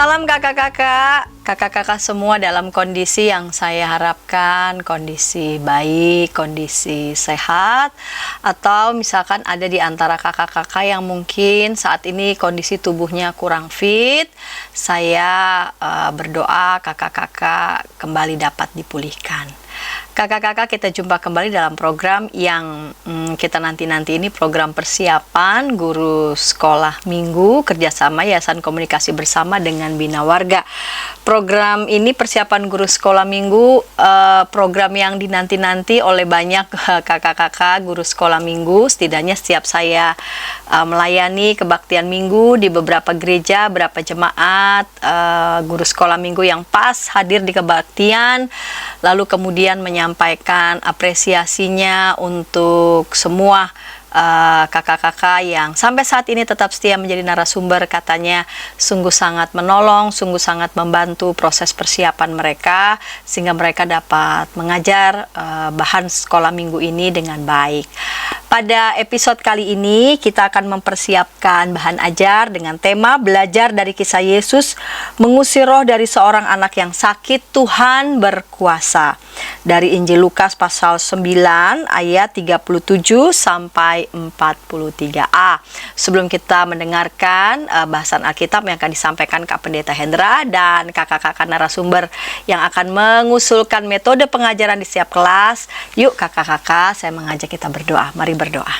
Salam kakak-kakak, kakak-kakak semua dalam kondisi yang saya harapkan, kondisi baik, kondisi sehat, atau misalkan ada di antara kakak-kakak yang mungkin saat ini kondisi tubuhnya kurang fit, saya berdoa kakak-kakak kembali dapat dipulihkan. Kakak-kakak, kita jumpa kembali dalam program yang kita nanti-nanti ini program persiapan guru sekolah minggu kerjasama Yayasan Komunikasi Bersama dengan Bina Warga. Program ini persiapan guru sekolah minggu, program yang dinanti-nanti oleh banyak kakak-kakak guru sekolah minggu. Setidaknya setiap saya melayani kebaktian minggu di beberapa gereja, beberapa jemaat, guru sekolah minggu yang pas hadir di kebaktian, lalu kemudian menyampaikan apresiasinya untuk semua kakak-kakak yang sampai saat ini tetap setia menjadi narasumber. Katanya sungguh sangat menolong, sungguh sangat membantu proses persiapan mereka sehingga mereka dapat mengajar bahan sekolah minggu ini dengan baik. Pada episode kali ini kita akan mempersiapkan bahan ajar dengan tema belajar dari kisah Yesus mengusir roh dari seorang anak yang sakit. Tuhan berkuasa. Dari Injil Lukas pasal 9 ayat 37 sampai 43a. Sebelum kita mendengarkan bahasan Alkitab yang akan disampaikan Kak Pendeta Hendra dan kakak-kakak narasumber yang akan mengusulkan metode pengajaran di setiap kelas, yuk kakak-kakak, saya mengajak kita berdoa. Mari berdoa.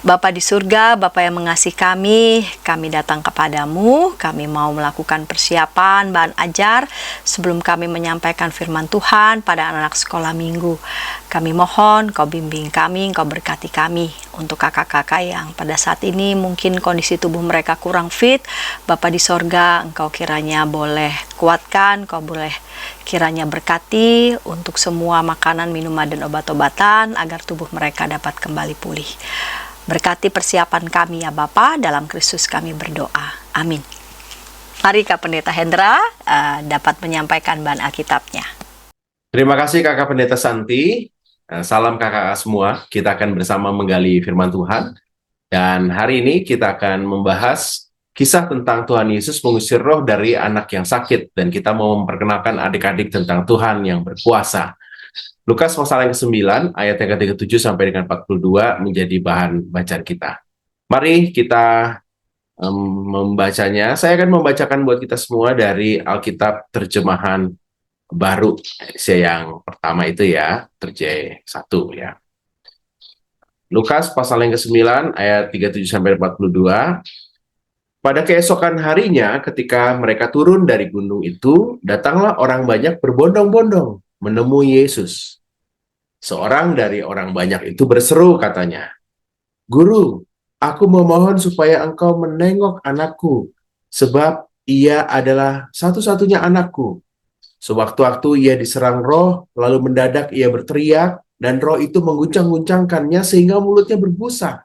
Bapa di surga, Bapa yang mengasihi kami datang kepadamu, kami mau melakukan persiapan bahan ajar sebelum kami menyampaikan firman Tuhan pada anak-anak sekolah minggu. Kami mohon Kau bimbing kami, Kau berkati kami untuk kakak-kakak yang pada saat ini mungkin kondisi tubuh mereka kurang fit. Bapa di surga, Engkau kiranya boleh kuatkan, Kau boleh kiranya berkati untuk semua makanan, minuman, dan obat-obatan agar tubuh mereka dapat kembali pulih. Berkati persiapan kami ya Bapa, dalam Kristus kami berdoa. Amin. Mari Kak Pendeta Hendra dapat menyampaikan bahan Alkitabnya. Terima kasih Kakak Pendeta Santi. Salam kakak semua. Kita akan bersama menggali firman Tuhan. Dan hari ini kita akan membahas kisah tentang Tuhan Yesus mengusir roh dari anak yang sakit. Dan kita mau memperkenalkan adik-adik tentang Tuhan yang berkuasa. Lukas pasal yang ke-9, ayat yang ke-37 sampai dengan 42 menjadi bahan bacaan kita. Mari kita membacanya. Saya akan membacakan buat kita semua dari Alkitab terjemahan baru. Yang pertama itu ya, terjemahan 1 ya. Lukas pasal yang ke-9, ayat 37 sampai 42. Pada keesokan harinya, ketika mereka turun dari gunung itu, datanglah orang banyak berbondong-bondong menemui Yesus. Seorang dari orang banyak itu berseru katanya, "Guru, aku memohon supaya engkau menengok anakku, sebab ia adalah satu-satunya anakku. Sewaktu-waktu ia diserang roh, lalu mendadak ia berteriak, dan roh itu mengguncang-guncangkannya sehingga mulutnya berbusa.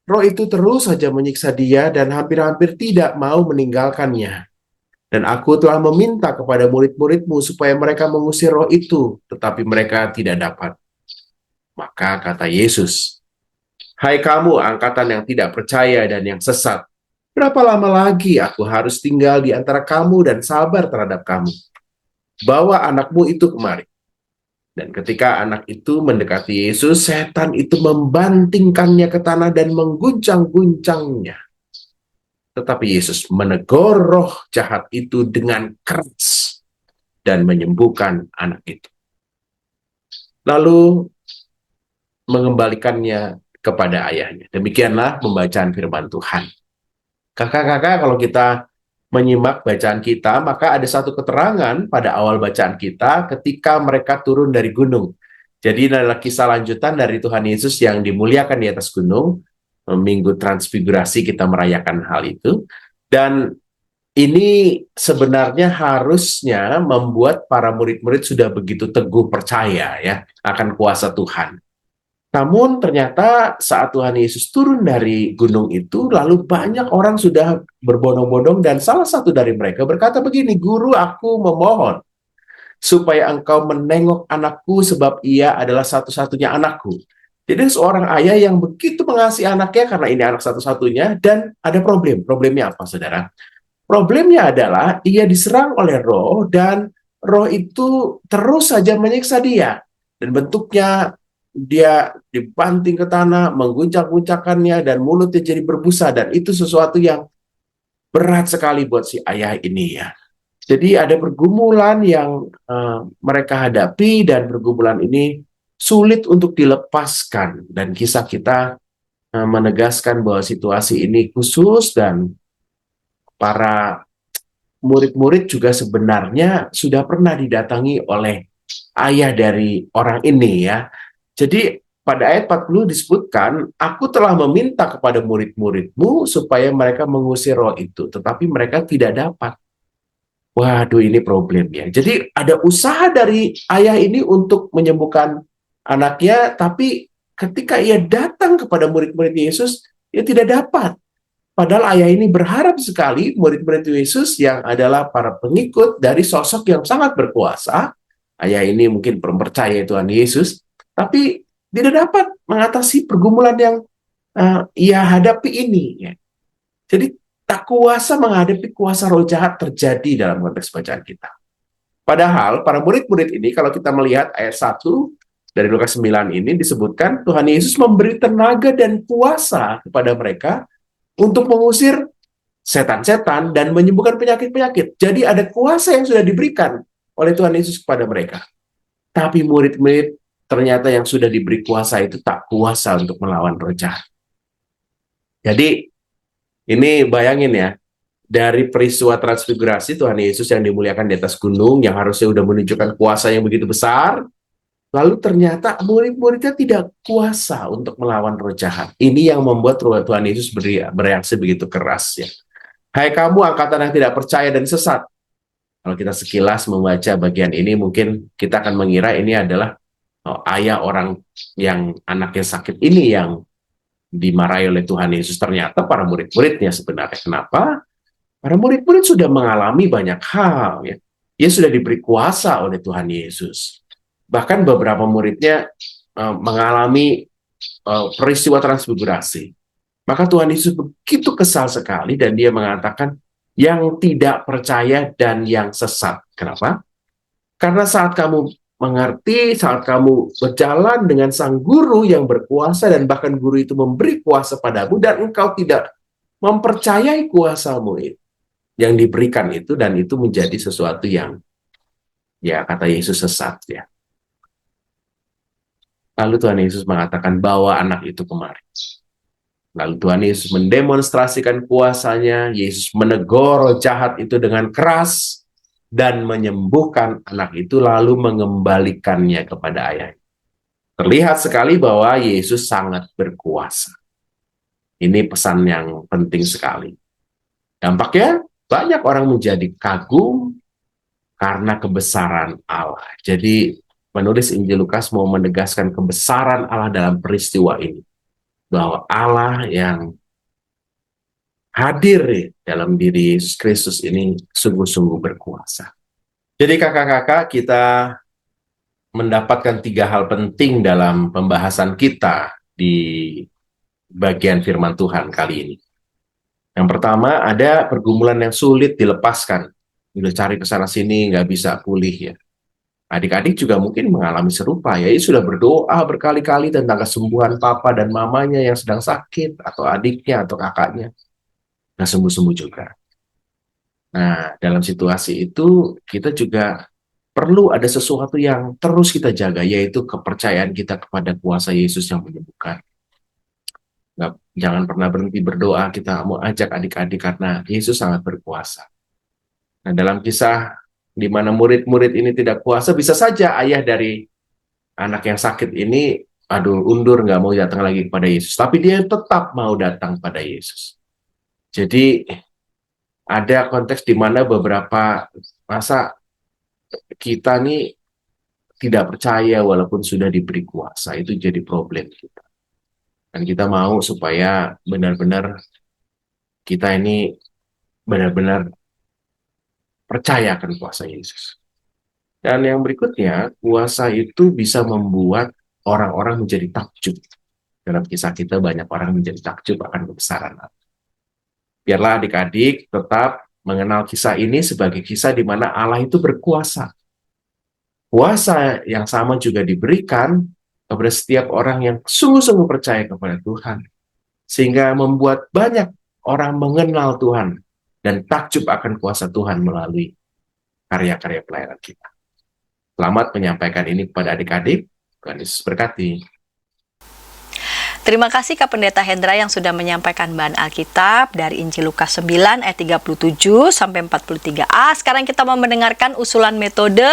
Roh itu terus saja menyiksa dia dan hampir-hampir tidak mau meninggalkannya. Dan aku telah meminta kepada murid-muridmu supaya mereka mengusir roh itu, tetapi mereka tidak dapat." Maka kata Yesus, "Hai kamu angkatan yang tidak percaya dan yang sesat, berapa lama lagi aku harus tinggal di antara kamu dan sabar terhadap kamu? Bawa anakmu itu kemari." Dan ketika anak itu mendekati Yesus, setan itu membantingkannya ke tanah dan mengguncang-guncangnya. Tetapi Yesus menegur roh jahat itu dengan keras dan menyembuhkan anak itu. Lalu mengembalikannya kepada ayahnya. Demikianlah pembacaan firman Tuhan. Kakak-kakak, kalau kita menyimak bacaan kita, maka ada satu keterangan pada awal bacaan kita ketika mereka turun dari gunung. Jadi adalah kisah lanjutan dari Tuhan Yesus yang dimuliakan di atas gunung. Minggu Transfigurasi kita merayakan hal itu. Dan ini sebenarnya harusnya membuat para murid-murid sudah begitu teguh percaya ya akan kuasa Tuhan. Namun ternyata saat Tuhan Yesus turun dari gunung itu, lalu banyak orang sudah berbondong-bondong dan salah satu dari mereka berkata begini, "Guru, aku memohon supaya engkau menengok anakku sebab ia adalah satu-satunya anakku." Jadi seorang ayah yang begitu mengasihi anaknya karena ini anak satu-satunya dan ada problem. Problemnya apa, saudara? Problemnya adalah ia diserang oleh roh dan roh itu terus saja menyiksa dia. Dan bentuknya dia dibanting ke tanah, mengguncang-guncangkannya, dan mulutnya jadi berbusa. Dan itu sesuatu yang berat sekali buat si ayah ini ya. Jadi ada pergumulan yang mereka hadapi dan pergumulan ini sulit untuk dilepaskan. Dan kisah kita menegaskan bahwa situasi ini khusus dan para murid-murid juga sebenarnya sudah pernah didatangi oleh ayah dari orang ini ya. Jadi pada ayat 40 disebutkan, aku telah meminta kepada murid-muridmu supaya mereka mengusir roh itu, tetapi mereka tidak dapat. Waduh, ini problemnya. Jadi ada usaha dari ayah ini untuk menyembuhkan anaknya, tapi ketika ia datang kepada murid-murid Yesus, ia tidak dapat. Padahal ayah ini berharap sekali murid-murid Yesus yang adalah para pengikut dari sosok yang sangat berkuasa. Ayah ini mungkin belum percaya Tuhan Yesus, tapi tidak dapat mengatasi pergumulan yang ia hadapi ini. Ya. Jadi tak kuasa menghadapi kuasa roh jahat terjadi dalam konteks bacaan kita. Padahal para murid-murid ini, kalau kita melihat ayat 1 dari Lukas 9 ini disebutkan Tuhan Yesus memberi tenaga dan kuasa kepada mereka untuk mengusir setan-setan dan menyembuhkan penyakit-penyakit. Jadi ada kuasa yang sudah diberikan oleh Tuhan Yesus kepada mereka. Tapi murid-murid ternyata yang sudah diberi kuasa itu tak kuasa untuk melawan roh jahat. Jadi ini bayangin ya, dari peristiwa transfigurasi Tuhan Yesus yang dimuliakan di atas gunung, yang harusnya sudah menunjukkan kuasa yang begitu besar, lalu ternyata murid-muridnya tidak kuasa untuk melawan roh jahat. Ini yang membuat Tuhan Yesus bereaksi begitu keras ya. Hai kamu angkatan yang tidak percaya dan sesat. Kalau kita sekilas membaca bagian ini, mungkin kita akan mengira ini adalah ayah orang yang anaknya sakit ini yang dimarahi oleh Tuhan Yesus. Ternyata para murid-muridnya sebenarnya. Kenapa? Para murid-murid sudah mengalami banyak hal. Ya. Dia sudah diberi kuasa oleh Tuhan Yesus. Bahkan beberapa muridnya mengalami peristiwa transfigurasi. Maka Tuhan Yesus begitu kesal sekali dan dia mengatakan yang tidak percaya dan yang sesat. Kenapa? Karena saat kamu mengerti, saat kamu berjalan dengan sang guru yang berkuasa dan bahkan guru itu memberi kuasa padamu dan engkau tidak mempercayai kuasamu itu, yang diberikan itu, dan itu menjadi sesuatu yang ya kata Yesus sesat ya. Lalu Tuhan Yesus mengatakan bawa anak itu kemari. Lalu Tuhan Yesus mendemonstrasikan kuasanya. Yesus menegur roh jahat itu dengan keras dan menyembuhkan anak itu lalu mengembalikannya kepada ayahnya. Terlihat sekali bahwa Yesus sangat berkuasa. Ini pesan yang penting sekali. Dampaknya banyak orang menjadi kagum karena kebesaran Allah. Jadi penulis Injil Lukas mau menegaskan kebesaran Allah dalam peristiwa ini. Bahwa Allah yang hadir dalam diri Yesus Kristus ini sungguh-sungguh berkuasa. Jadi kakak-kakak, kita mendapatkan 3 hal penting dalam pembahasan kita di bagian firman Tuhan kali ini. Yang pertama, ada pergumulan yang sulit dilepaskan. Udah cari ke sana sini, nggak bisa pulih ya. Adik-adik juga mungkin mengalami serupa ya. Ia sudah berdoa berkali-kali tentang kesembuhan papa dan mamanya yang sedang sakit, atau adiknya atau kakaknya. Nah, sembuh-sembuh juga. Nah, dalam situasi itu kita juga perlu ada sesuatu yang terus kita jaga, yaitu kepercayaan kita kepada kuasa Yesus yang menyembuhkan. Jangan pernah berhenti berdoa, kita mau ajak adik-adik karena Yesus sangat berkuasa. Nah, dalam kisah di mana murid-murid ini tidak kuasa, bisa saja ayah dari anak yang sakit ini, undur, nggak mau datang lagi kepada Yesus. Tapi dia tetap mau datang pada Yesus. Jadi, ada konteks di mana beberapa masa kita nih tidak percaya walaupun sudah diberi kuasa. Itu jadi problem kita. Dan kita mau supaya benar-benar kita ini benar-benar percaya akan kuasa Yesus. Dan yang berikutnya, kuasa itu bisa membuat orang-orang menjadi takjub. Dalam kisah kita banyak orang menjadi takjub akan kebesaran Allah. Biarlah adik-adik tetap mengenal kisah ini sebagai kisah di mana Allah itu berkuasa. Kuasa yang sama juga diberikan kepada setiap orang yang sungguh-sungguh percaya kepada Tuhan. Sehingga membuat banyak orang mengenal Tuhan dan takjub akan kuasa Tuhan melalui karya-karya pelayanan kita. Selamat menyampaikan ini kepada adik-adik. Tuhan Yesus berkati. Terima kasih Kak Pendeta Hendra yang sudah menyampaikan bahan Alkitab dari Injil Lukas 9 ayat 37 sampai 43a. Sekarang kita mau mendengarkan usulan metode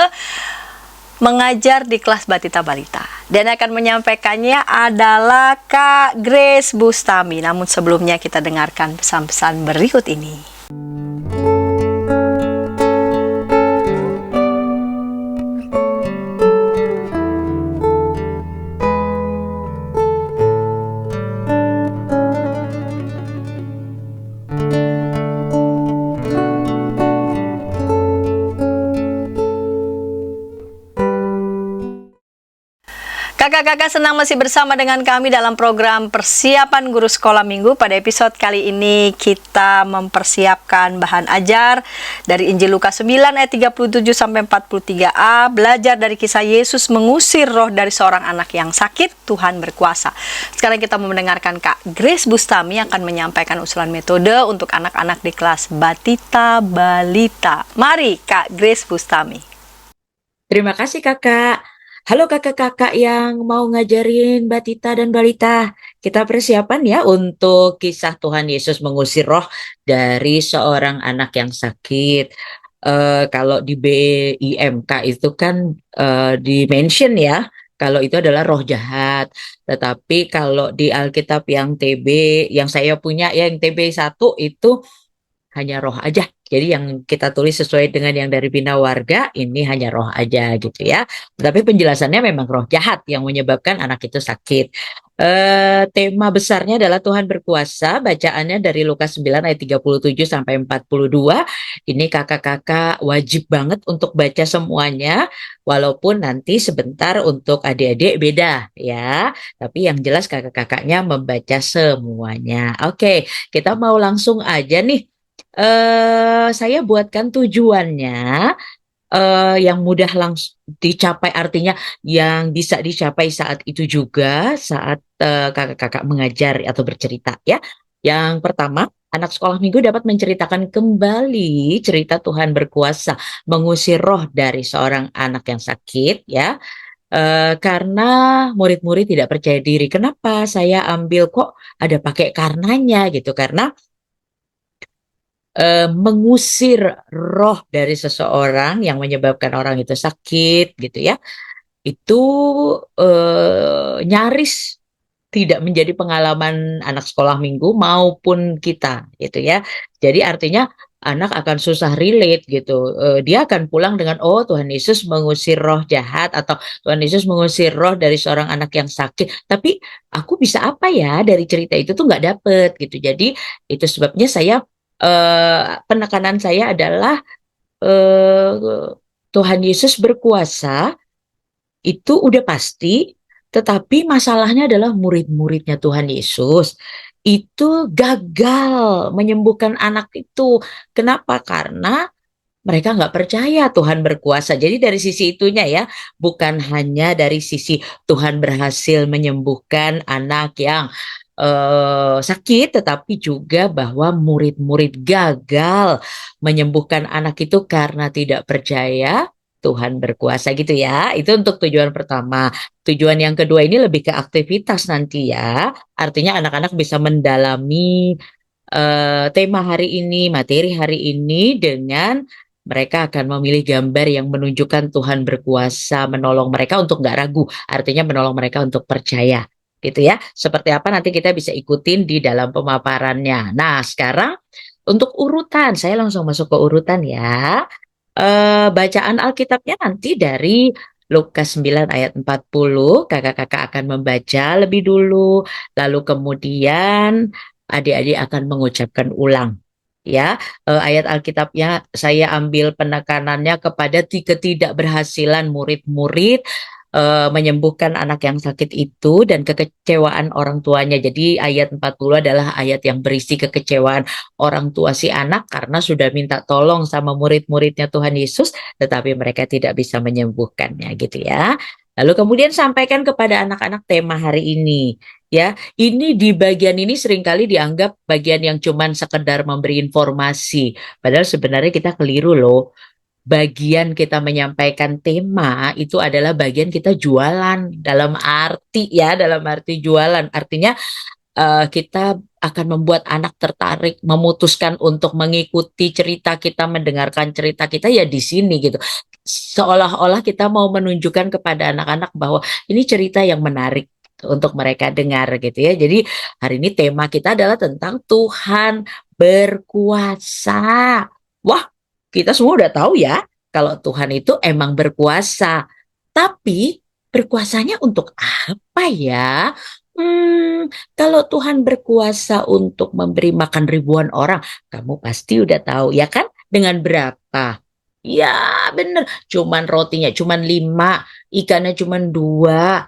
mengajar di kelas Batita Balita. Dan akan menyampaikannya adalah Kak Grace Bustami. Namun sebelumnya kita dengarkan pesan-pesan berikut ini. Kakak-kakak senang masih bersama dengan kami dalam program persiapan guru sekolah minggu. Pada episode kali ini kita mempersiapkan bahan ajar dari Injil Lukas 9 ayat 37 sampai 43a, belajar dari kisah Yesus mengusir roh dari seorang anak yang sakit, Tuhan berkuasa. Sekarang kita mau mendengarkan Kak Grace Bustami yang akan menyampaikan usulan metode untuk anak-anak di kelas Batita Balita. Mari Kak Grace Bustami. Terima kasih kakak. Halo kakak-kakak yang mau ngajarin Batita dan Balita. Kita persiapan ya untuk kisah Tuhan Yesus mengusir roh dari seorang anak yang sakit. Kalau di BIMK itu kan di-mention ya, kalau itu adalah roh jahat. Tetapi kalau di Alkitab yang TB, yang saya punya yang TB1 itu hanya roh aja. Jadi yang kita tulis sesuai dengan yang dari Bina Warga, ini hanya roh aja gitu ya. Tapi penjelasannya memang roh jahat yang menyebabkan anak itu sakit. Tema besarnya adalah Tuhan berkuasa. Bacaannya dari Lukas 9 ayat 37 sampai 42. Ini kakak-kakak wajib banget untuk baca semuanya. Walaupun nanti sebentar untuk adik-adik beda ya. Tapi yang jelas kakak-kakaknya membaca semuanya. Oke, kita mau langsung aja nih. Saya buatkan tujuannya yang mudah langsung dicapai, artinya yang bisa dicapai saat itu juga saat kakak-kakak mengajar atau bercerita ya. Yang pertama, anak sekolah minggu dapat menceritakan kembali cerita Tuhan berkuasa mengusir roh dari seorang anak yang sakit ya. Karena murid-murid tidak percaya diri. Kenapa saya ambil kok ada pakai karenanya gitu? Karena mengusir roh dari seseorang yang menyebabkan orang itu sakit gitu ya, itu nyaris tidak menjadi pengalaman anak sekolah minggu maupun kita gitu ya. Jadi artinya anak akan susah relate gitu. Dia akan pulang dengan, oh Tuhan Yesus mengusir roh jahat atau Tuhan Yesus mengusir roh dari seorang anak yang sakit. Tapi aku bisa apa ya dari cerita itu tuh nggak dapet gitu. Jadi itu sebabnya saya penekanan saya adalah Tuhan Yesus berkuasa itu udah pasti, tetapi masalahnya adalah murid-muridnya Tuhan Yesus itu gagal menyembuhkan anak itu. Kenapa? Karena mereka nggak percaya Tuhan berkuasa. Jadi dari sisi itunya ya, bukan hanya dari sisi Tuhan berhasil menyembuhkan anak yang sakit, tetapi juga bahwa murid-murid gagal menyembuhkan anak itu karena tidak percaya Tuhan berkuasa gitu ya. Itu untuk tujuan pertama. Tujuan yang kedua ini lebih ke aktivitas nanti ya. Artinya anak-anak bisa mendalami tema hari ini, materi hari ini dengan mereka akan memilih gambar yang menunjukkan Tuhan berkuasa menolong mereka untuk nggak ragu. Artinya menolong mereka untuk percaya. Gitu ya. Seperti apa nanti kita bisa ikutin di dalam pemaparannya. Nah, sekarang untuk urutan, saya langsung masuk ke urutan ya. Bacaan Alkitabnya nanti dari Lukas 9 ayat 40, kakak-kakak akan membaca lebih dulu, lalu kemudian adik-adik akan mengucapkan ulang. Ya, ayat Alkitabnya saya ambil penekanannya kepada ketidakberhasilan murid-murid menyembuhkan anak yang sakit itu dan kekecewaan orang tuanya. Jadi ayat 40 adalah ayat yang berisi kekecewaan orang tua si anak karena sudah minta tolong sama murid-muridnya Tuhan Yesus, tetapi mereka tidak bisa menyembuhkannya gitu ya. Lalu kemudian sampaikan kepada anak-anak tema hari ini. Ya, ini di bagian ini seringkali dianggap bagian yang cuman sekedar memberi informasi. Padahal sebenarnya kita keliru loh. Bagian kita menyampaikan tema itu adalah bagian kita jualan dalam arti ya, dalam arti jualan. Artinya kita akan membuat anak tertarik, memutuskan untuk mengikuti cerita kita, mendengarkan cerita kita ya di sini gitu. Seolah-olah kita mau menunjukkan kepada anak-anak bahwa ini cerita yang menarik untuk mereka dengar gitu ya. Jadi hari ini tema kita adalah tentang Tuhan berkuasa. Wah, kita semua udah tahu ya kalau Tuhan itu emang berkuasa. Tapi berkuasanya untuk apa ya? Kalau Tuhan berkuasa untuk memberi makan ribuan orang, kamu pasti udah tahu ya kan? Dengan berapa? Ya bener, cuman rotinya cuman 5, ikannya cuman 2.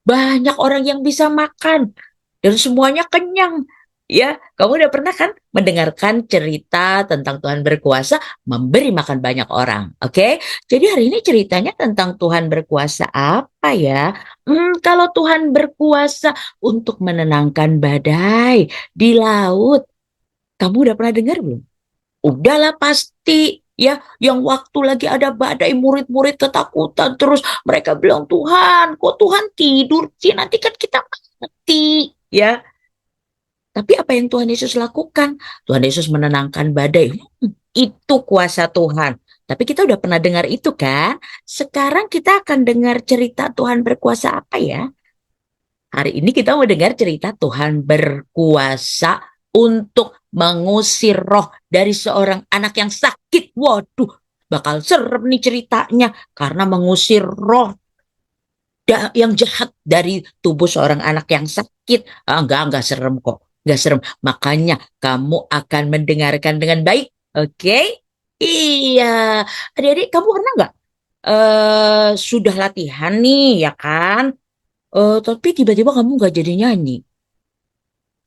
Banyak orang yang bisa makan dan semuanya kenyang. Ya, kamu udah pernah kan mendengarkan cerita tentang Tuhan berkuasa memberi makan banyak orang, oke? Jadi hari ini ceritanya tentang Tuhan berkuasa apa ya? Kalau Tuhan berkuasa untuk menenangkan badai di laut, kamu udah pernah dengar belum? Udahlah pasti ya, yang waktu lagi ada badai murid-murid ketakutan terus mereka bilang, Tuhan, kok Tuhan tidur sih? Nanti kan kita mati ya. Tapi apa yang Tuhan Yesus lakukan? Tuhan Yesus menenangkan badai. Itu kuasa Tuhan. Tapi kita udah pernah dengar itu kan? Sekarang kita akan dengar cerita Tuhan berkuasa apa ya? Hari ini kita mau dengar cerita Tuhan berkuasa untuk mengusir roh dari seorang anak yang sakit. Waduh, bakal serem nih ceritanya karena mengusir roh yang jahat dari tubuh seorang anak yang sakit. Enggak serem kok. Enggak serem. Makanya kamu akan mendengarkan dengan baik. Oke? Iya. Adik-adik, kamu pernah nggak sudah latihan nih, ya kan? Tapi tiba-tiba kamu nggak jadi nyanyi.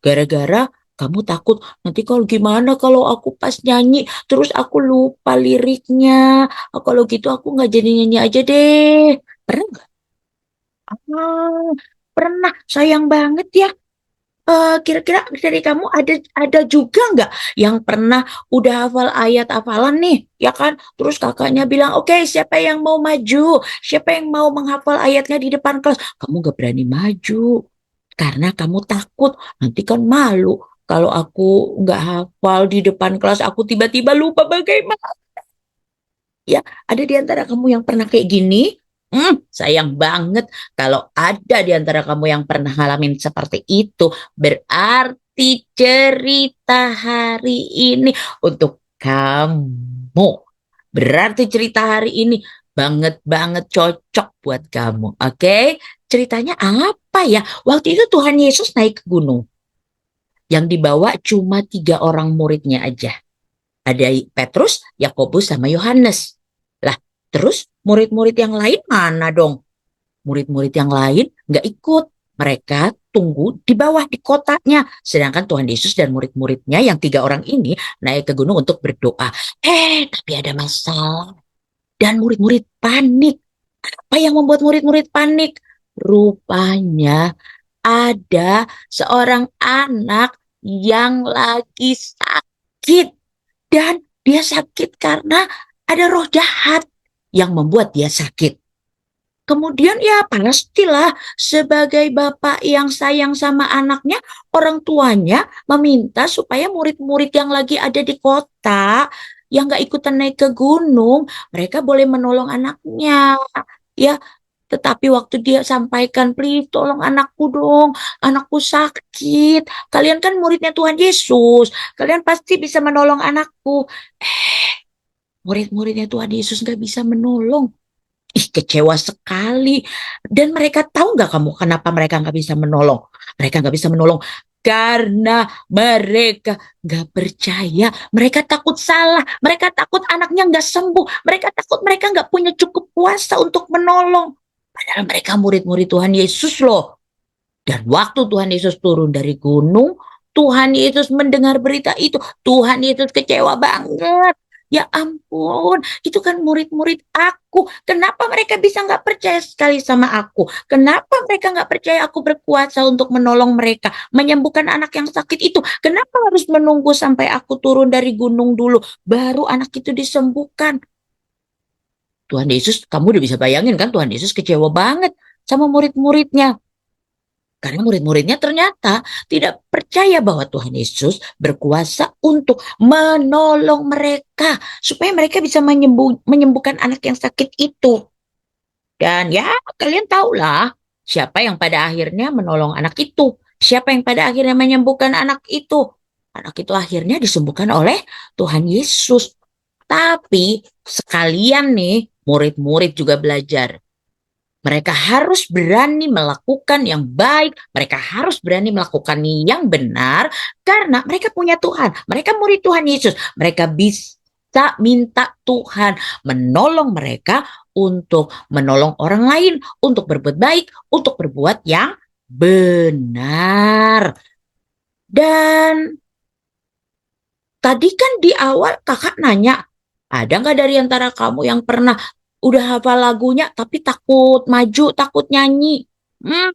Gara-gara kamu takut nanti kalau gimana kalau aku pas nyanyi terus aku lupa liriknya. Kalau gitu aku nggak jadi nyanyi aja deh. Pernah nggak? Ah, pernah. Sayang banget ya. Kira-kira dari kamu ada juga nggak yang pernah udah hafal ayat hafalan nih, ya kan? Terus kakaknya bilang, oke, siapa yang mau maju? Siapa yang mau menghafal ayatnya di depan kelas? Kamu nggak berani maju karena kamu takut nanti kan malu. Kalau aku nggak hafal di depan kelas, aku tiba-tiba lupa bagaimana. Ya, ada di antara kamu yang pernah kayak gini? Sayang banget kalau ada di antara kamu yang pernah ngalamin seperti itu. Berarti cerita hari ini untuk kamu. Berarti cerita hari ini banget-banget cocok buat kamu. Oke? Ceritanya apa ya? Waktu itu Tuhan Yesus naik ke gunung. Yang dibawa cuma 3 orang muridnya aja. Ada Petrus, Yakobus, sama Yohanes. Lah, terus murid-murid yang lain mana dong? Murid-murid yang lain nggak ikut. Mereka tunggu di bawah di kotanya. Sedangkan Tuhan Yesus dan murid-muridnya yang 3 orang ini naik ke gunung untuk berdoa. Tapi ada masalah. Dan murid-murid panik. Apa yang membuat murid-murid panik? Rupanya ada seorang anak yang lagi sakit. Dan dia sakit karena ada roh jahat yang membuat dia sakit. Kemudian ya pastilah sebagai bapak yang sayang sama anaknya, orang tuanya meminta supaya murid-murid yang lagi ada di kota, yang gak ikutan naik ke gunung, mereka boleh menolong anaknya. Ya, tetapi waktu dia sampaikan, please tolong anakku dong, anakku sakit. Kalian kan muridnya Tuhan Yesus, kalian pasti bisa menolong anakku. Murid-muridnya Tuhan Yesus gak bisa menolong. Kecewa sekali. Dan mereka tahu nggak kamu kenapa mereka nggak bisa menolong? Mereka nggak bisa menolong karena mereka nggak percaya. Mereka takut salah. Mereka takut anaknya nggak sembuh. Mereka takut mereka nggak punya cukup kuasa untuk menolong. Padahal mereka murid-murid Tuhan Yesus loh. Dan waktu Tuhan Yesus turun dari gunung, Tuhan Yesus mendengar berita itu. Tuhan Yesus kecewa banget. Ya ampun, itu kan murid-murid aku. Kenapa mereka bisa nggak percaya sekali sama aku? Kenapa mereka nggak percaya aku berkuasa untuk menolong mereka, menyembuhkan anak yang sakit itu? Kenapa harus menunggu sampai aku turun dari gunung dulu, baru anak itu disembuhkan? Tuhan Yesus, kamu udah bisa bayangin kan, Tuhan Yesus kecewa banget sama murid-muridnya. Karena murid-muridnya ternyata tidak percaya bahwa Tuhan Yesus berkuasa untuk menolong mereka. Supaya mereka bisa menyembuhkan anak yang sakit itu. Dan ya kalian tahulah siapa yang pada akhirnya menolong anak itu. Siapa yang pada akhirnya menyembuhkan anak itu. Anak itu akhirnya disembuhkan oleh Tuhan Yesus. Tapi sekalian nih murid-murid juga belajar. Mereka harus berani melakukan yang baik, mereka harus berani melakukan yang benar, karena mereka punya Tuhan, mereka murid Tuhan Yesus, mereka bisa minta Tuhan menolong mereka untuk menolong orang lain, untuk berbuat baik, untuk berbuat yang benar. Dan tadi kan di awal kakak nanya, ada nggak dari antara kamu yang pernah udah hafal lagunya tapi takut maju, takut nyanyi? Hmm,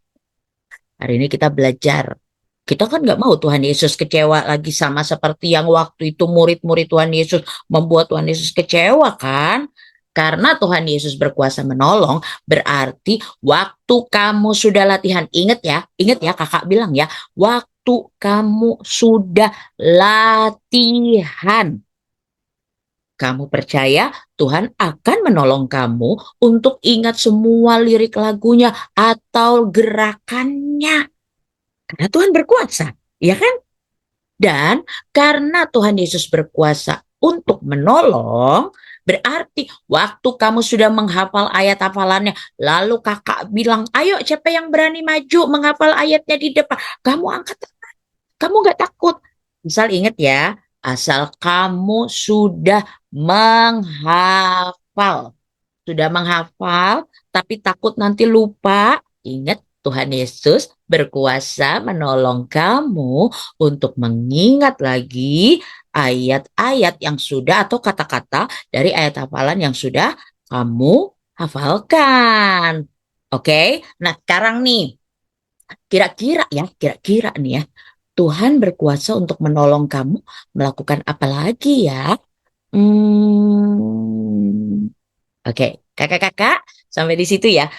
hari ini kita belajar. Kita kan nggak mau Tuhan Yesus kecewa lagi sama seperti yang waktu itu murid-murid Tuhan Yesus membuat Tuhan Yesus kecewa kan? Karena Tuhan Yesus berkuasa menolong, berarti waktu kamu sudah latihan, ingat ya kakak bilang ya, waktu kamu sudah latihan, kamu percaya Tuhan akan menolong kamu untuk ingat semua lirik lagunya atau gerakannya. Karena Tuhan berkuasa, ya kan? Dan karena Tuhan Yesus berkuasa untuk menolong, berarti waktu kamu sudah menghafal ayat hafalannya, lalu kakak bilang, ayo siapa yang berani maju menghafal ayatnya di depan? Kamu angkat tangan, kamu gak takut. Misal ingat ya, asal kamu sudah menghafal, tapi takut nanti lupa, ingat Tuhan Yesus berkuasa menolong kamu untuk mengingat lagi ayat-ayat yang sudah atau kata-kata dari ayat hafalan yang sudah kamu hafalkan. Oke, nah sekarang nih, kira-kira nih ya, Tuhan berkuasa untuk menolong kamu melakukan apa lagi ya? Hmm, Oke, kakak-kakak, sampai di situ ya.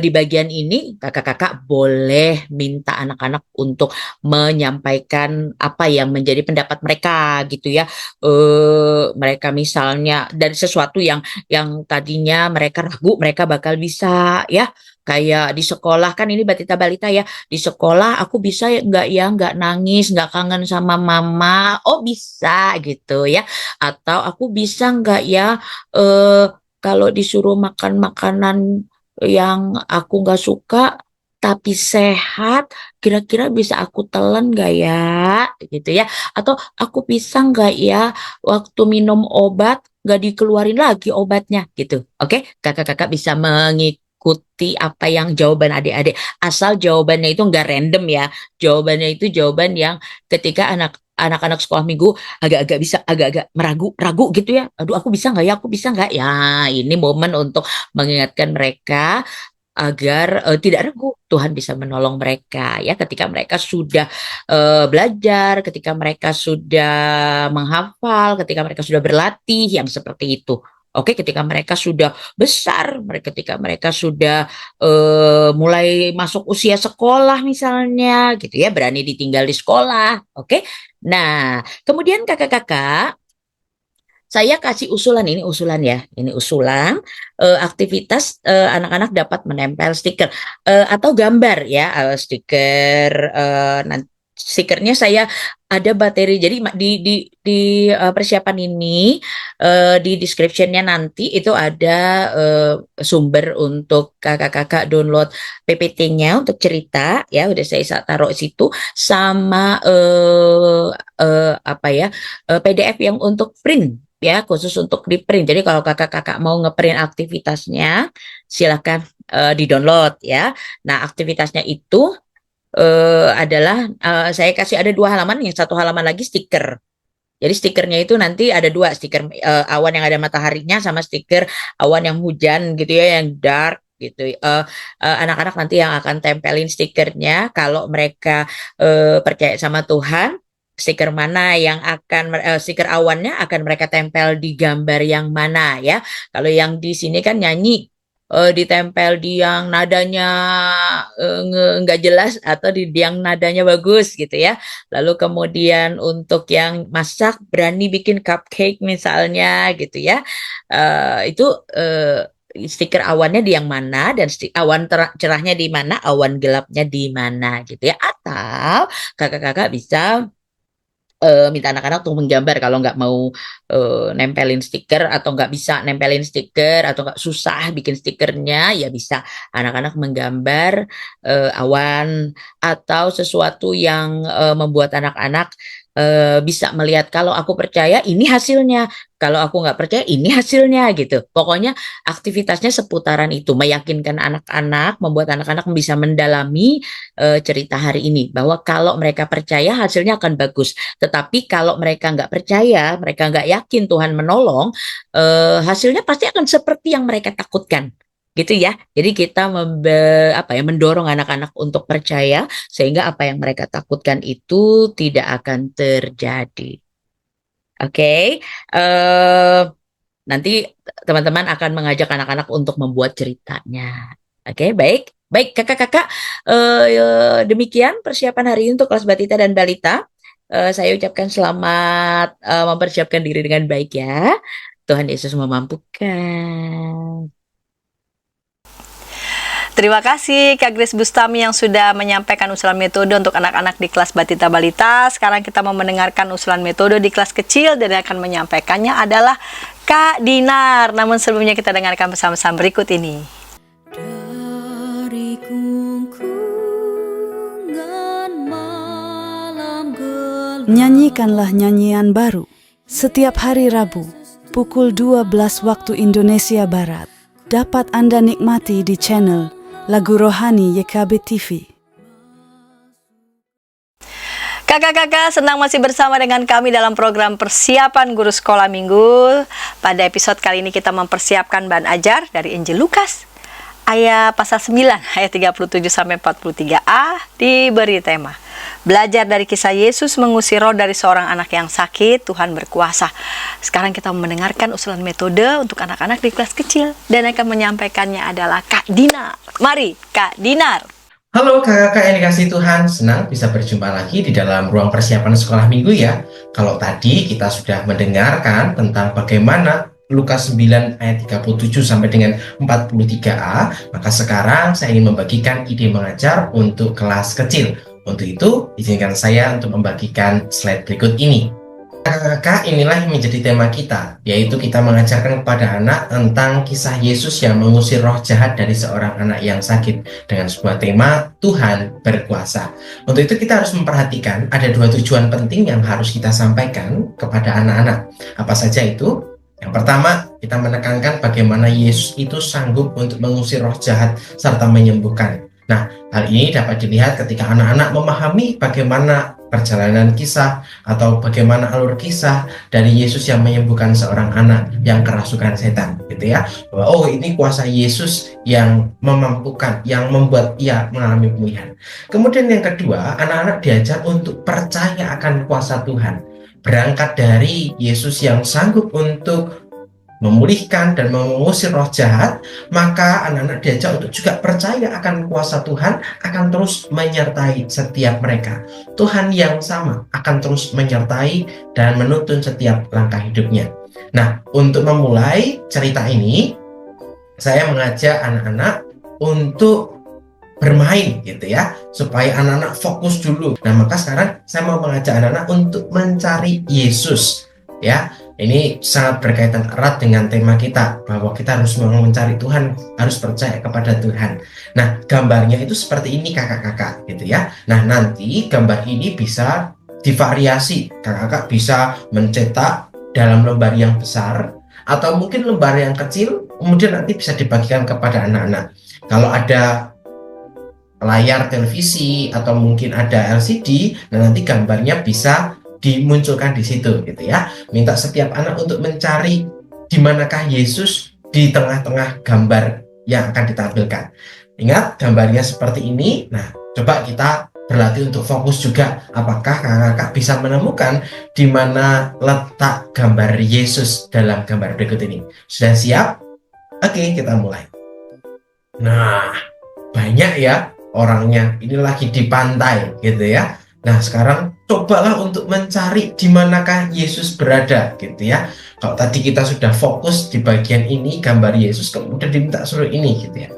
Di bagian ini, kakak-kakak boleh minta anak-anak untuk menyampaikan apa yang menjadi pendapat mereka, gitu ya. Mereka misalnya dari sesuatu yang tadinya mereka ragu, mereka bakal bisa, ya. Kayak di sekolah kan ini Batita Balita ya. Di sekolah aku bisa nggak nangis, nggak kangen sama mama. Oh bisa gitu ya. Atau aku bisa nggak ya. Eh kalau disuruh makan makanan yang aku nggak suka tapi sehat, kira-kira bisa aku telan nggak ya, gitu ya? Atau aku bisa nggak ya waktu minum obat nggak dikeluarin lagi obatnya, gitu? Oke, kakak-kakak bisa mengikuti apa yang jawaban adik-adik. Asal jawabannya itu nggak random ya. Jawabannya itu jawaban yang ketika anak-anak sekolah minggu agak-agak meragu-ragu gitu ya. Aduh, aku bisa nggak ya? Aku bisa nggak ya? Ini momen untuk mengingatkan mereka agar tidak ragu. Tuhan bisa menolong mereka ya ketika mereka sudah belajar, ketika mereka sudah menghafal, ketika mereka sudah berlatih yang seperti itu. Oke, ketika mereka sudah besar, ketika mereka sudah mulai masuk usia sekolah misalnya, gitu ya, berani ditinggal di sekolah. Oke, nah kemudian kakak-kakak, saya kasih usulan, ini usulan ya, ini usulan aktivitas anak-anak dapat menempel stiker atau gambar ya, stiker nanti stikernya saya ada materi. Jadi di persiapan ini di description-nya nanti itu ada sumber untuk kakak-kakak download PPT-nya untuk cerita ya, udah saya taruh situ sama apa ya PDF yang untuk print ya, khusus untuk di print. Jadi kalau kakak-kakak mau ngeprint aktivitasnya, silakan di-download ya. Nah, aktivitasnya itu adalah saya kasih ada 2 halaman, yang satu halaman lagi stiker. Jadi stikernya itu nanti ada 2, stiker awan yang ada mataharinya sama stiker awan yang hujan gitu ya, yang dark gitu. Anak-anak nanti yang akan tempelin stikernya kalau mereka percaya sama Tuhan, stiker mana yang akan stiker awannya akan mereka tempel di gambar yang mana ya. Kalau yang di sini kan nyanyi, ditempel di yang nadanya nggak jelas atau di yang nadanya bagus gitu ya. Lalu kemudian untuk yang masak berani bikin cupcake misalnya gitu ya. Itu stiker awannya di yang mana dan awan cerahnya di mana, awan gelapnya di mana gitu ya. Atau kakak-kakak bisa minta anak-anak untuk menggambar kalau nggak mau nempelin stiker atau nggak bisa nempelin stiker atau nggak susah bikin stikernya, ya bisa anak-anak menggambar awan atau sesuatu yang membuat anak-anak bisa melihat kalau aku percaya ini hasilnya, kalau aku nggak percaya ini hasilnya gitu. Pokoknya aktivitasnya seputaran itu, meyakinkan anak-anak, membuat anak-anak bisa mendalami cerita hari ini bahwa kalau mereka percaya hasilnya akan bagus. Tetapi kalau mereka nggak percaya, mereka nggak yakin Tuhan menolong, hasilnya pasti akan seperti yang mereka takutkan. Gitu ya. Jadi kita mendorong anak-anak untuk percaya sehingga apa yang mereka takutkan itu tidak akan terjadi. Oke. Nanti teman-teman akan mengajak anak-anak untuk membuat ceritanya. Oke, baik. Baik, kakak-kakak, demikian persiapan hari ini untuk kelas Batita dan Balita. Saya ucapkan selamat mempersiapkan diri dengan baik ya. Tuhan Yesus memampukan. Terima kasih Kak Grace Bustami yang sudah menyampaikan usulan metode untuk anak-anak di kelas Batita Balita. Sekarang kita mau mendengarkan usulan metode di kelas kecil dan yang akan menyampaikannya adalah Kak Dinar. Namun sebelumnya kita dengarkan pesan-pesan berikut ini. Dari kungkungan malam gelap, Nyanyikanlah nyanyian baru setiap hari Rabu pukul 12 waktu Indonesia Barat. Dapat Anda nikmati di channel Lagu Rohani YKB TV. Kakak-kakak, senang masih bersama dengan kami dalam program persiapan guru sekolah minggu. Pada episode kali ini kita mempersiapkan bahan ajar dari Injil Lukas ayat pasal 9 ayat 37 sampai 43a diberi tema belajar dari kisah Yesus mengusir roh dari seorang anak yang sakit, Tuhan berkuasa. Sekarang kita mendengarkan usulan metode untuk anak-anak di kelas kecil dan akan menyampaikannya adalah Kak Dinar. Mari Kak Dinar. Halo kakak-kakak yang dikasih Tuhan, senang bisa berjumpa lagi di dalam ruang persiapan sekolah minggu ya. Kalau tadi kita sudah mendengarkan tentang bagaimana Lukas 9 ayat 37 sampai dengan 43a, maka sekarang saya ingin membagikan ide mengajar untuk kelas kecil. Untuk itu, izinkan saya untuk membagikan slide berikut ini. Kakak-kakak, inilah yang menjadi tema kita, yaitu kita mengajarkan kepada anak tentang kisah Yesus yang mengusir roh jahat dari seorang anak yang sakit dengan sebuah tema Tuhan berkuasa. Untuk itu kita harus memperhatikan ada 2 tujuan penting yang harus kita sampaikan kepada anak-anak. Apa saja itu? Yang pertama, kita menekankan bagaimana Yesus itu sanggup untuk mengusir roh jahat serta menyembuhkan. Nah, hal ini dapat dilihat ketika anak-anak memahami bagaimana perjalanan kisah atau bagaimana alur kisah dari Yesus yang menyembuhkan seorang anak yang kerasukan setan, gitu ya. Bahwa oh, ini kuasa Yesus yang memampukan, yang membuat ia mengalami pemulihan. Kemudian yang kedua, anak-anak diajar untuk percaya akan kuasa Tuhan. Berangkat dari Yesus yang sanggup untuk memulihkan dan mengusir roh jahat, maka anak-anak diajak untuk juga percaya akan kuasa Tuhan akan terus menyertai setiap mereka. Tuhan yang sama akan terus menyertai dan menuntun setiap langkah hidupnya. Nah, untuk memulai cerita ini, saya mengajak anak-anak untuk bermain gitu ya, supaya anak-anak fokus dulu. Nah, maka sekarang saya mau mengajak anak-anak untuk mencari Yesus ya. Ini sangat berkaitan erat dengan tema kita, bahwa kita harus mencari Tuhan, harus percaya kepada Tuhan. Nah, gambarnya itu seperti ini kakak-kakak gitu ya. Nah, nanti gambar ini bisa divariasi. Kakak-kakak bisa mencetak dalam lembar yang besar atau mungkin lembar yang kecil, kemudian nanti bisa dibagikan kepada anak-anak. Kalau ada layar televisi atau mungkin ada LCD, nah nanti gambarnya bisa dimunculkan di situ gitu ya. Minta setiap anak untuk mencari di manakah Yesus di tengah-tengah gambar yang akan ditampilkan. Ingat gambarnya seperti ini. Nah, coba kita berlatih untuk fokus juga. Apakah kakak-kakak bisa menemukan di mana letak gambar Yesus dalam gambar berikut ini? Sudah siap? Oke, kita mulai. Nah, banyak ya orangnya. Ini lagi di pantai gitu ya. Nah, sekarang cobalah untuk mencari di manakah Yesus berada gitu ya. Kalau tadi kita sudah fokus di bagian ini gambar Yesus, kemudian diminta suruh ini gitu ya.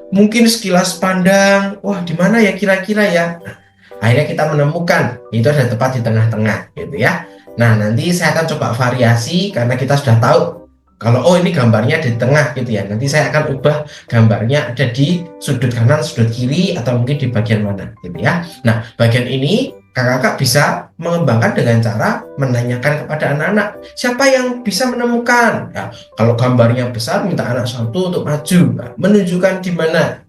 Mungkin sekilas pandang, wah di mana ya kira-kira ya. Nah, akhirnya kita menemukan itu ada tepat di tengah-tengah gitu ya. Nah, nanti saya akan coba variasi karena kita sudah tahu kalau ini gambarnya di tengah gitu ya. Nanti saya akan ubah gambarnya ada di sudut kanan, sudut kiri, atau mungkin di bagian mana gitu ya. Nah, bagian ini kakak-kakak bisa mengembangkan dengan cara menanyakan kepada anak-anak, siapa yang bisa menemukan? Ya, kalau gambarnya besar, minta anak satu untuk maju, menunjukkan di mana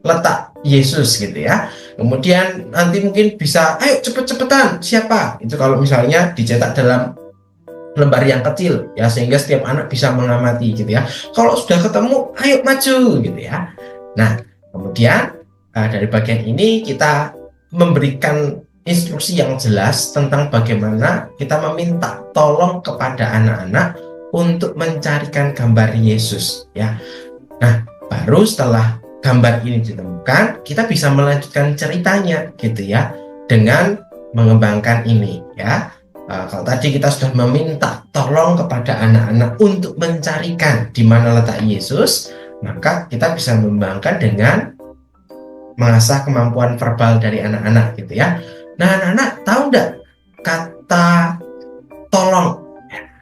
letak Yesus gitu ya. Kemudian nanti mungkin bisa, ayo cepet-cepetan, siapa? Itu kalau misalnya dicetak dalam lembar yang kecil ya, sehingga setiap anak bisa mengamati gitu ya. Kalau sudah ketemu, ayo maju gitu ya. Nah, kemudian dari bagian ini kita memberikan instruksi yang jelas tentang bagaimana kita meminta tolong kepada anak-anak untuk mencarikan gambar Yesus ya. Nah, baru setelah gambar ini ditemukan, kita bisa melanjutkan ceritanya gitu ya, dengan mengembangkan ini ya. Kalau tadi kita sudah meminta tolong kepada anak-anak untuk mencarikan di mana letak Yesus, maka kita bisa mengembangkan dengan mengasah kemampuan verbal dari anak-anak gitu ya. Nah, anak-anak tahu enggak kata tolong?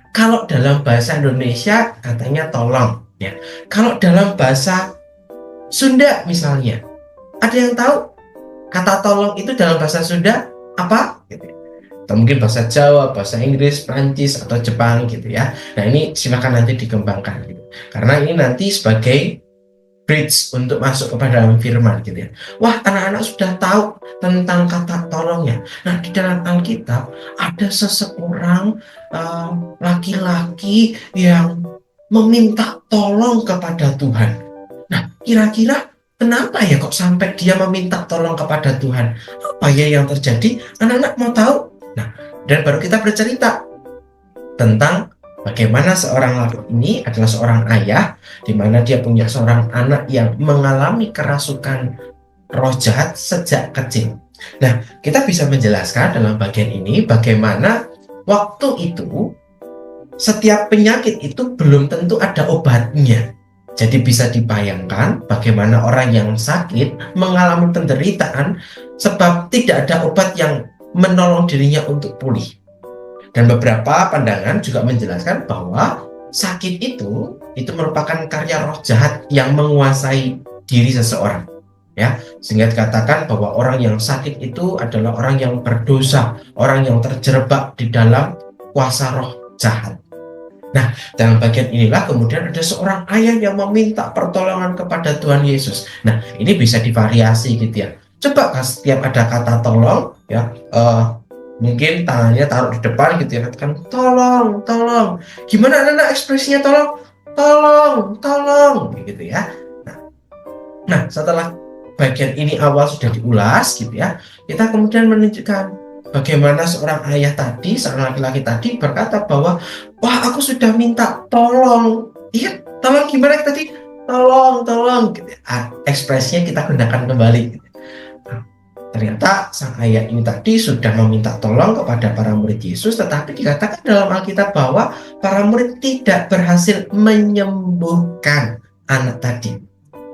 Kalau dalam bahasa Indonesia katanya tolong ya. Kalau dalam bahasa Sunda misalnya, ada yang tahu kata tolong itu dalam bahasa Sunda apa? Gitu. Atau mungkin bahasa Jawa, bahasa Inggris, Prancis, atau Jepang gitu ya. Nah, ini silakan nanti dikembangkan gitu. Karena ini nanti sebagai bridge untuk masuk kepada dalam firman gitu ya. Wah, anak-anak sudah tahu tentang kata tolongnya. Nah, di dalam Alkitab ada seseorang laki-laki yang meminta tolong kepada Tuhan. Nah, kira-kira kenapa ya kok sampai dia meminta tolong kepada Tuhan? Apa ya yang terjadi? Anak-anak mau tahu? Nah, dan baru kita bercerita tentang bagaimana seorang laki ini adalah seorang ayah, di mana dia punya seorang anak yang mengalami kerasukan roh jahat sejak kecil. Nah, kita bisa menjelaskan dalam bagian ini bagaimana waktu itu setiap penyakit itu belum tentu ada obatnya. Jadi bisa dibayangkan bagaimana orang yang sakit mengalami penderitaan sebab tidak ada obat yang menolong dirinya untuk pulih. Dan beberapa pandangan juga menjelaskan bahwa sakit itu merupakan karya roh jahat yang menguasai diri seseorang. Ya, sehingga dikatakan bahwa orang yang sakit itu adalah orang yang berdosa, orang yang terjebak di dalam kuasa roh jahat. Nah, dalam bagian inilah kemudian ada seorang ayah yang meminta pertolongan kepada Tuhan Yesus. Nah, ini bisa divariasi gitu ya. Coba setiap ada kata tolong ya, mungkin tangannya taruh di depan gitu ya, katakan tolong, tolong. Gimana anak ekspresinya tolong? Tolong, tolong gitu ya. Nah, setelah bagian ini awal sudah diulas gitu ya, kita kemudian menunjukkan bagaimana seorang ayah tadi, seorang laki-laki tadi berkata bahwa, wah aku sudah minta tolong. Iya, tolong gimana tadi? Tolong, tolong gitu. Ekspresinya kita gunakan kembali gitu. Ternyata sang ayah ini tadi sudah meminta tolong kepada para murid Yesus, tetapi dikatakan dalam Alkitab bahwa para murid tidak berhasil menyembuhkan anak tadi.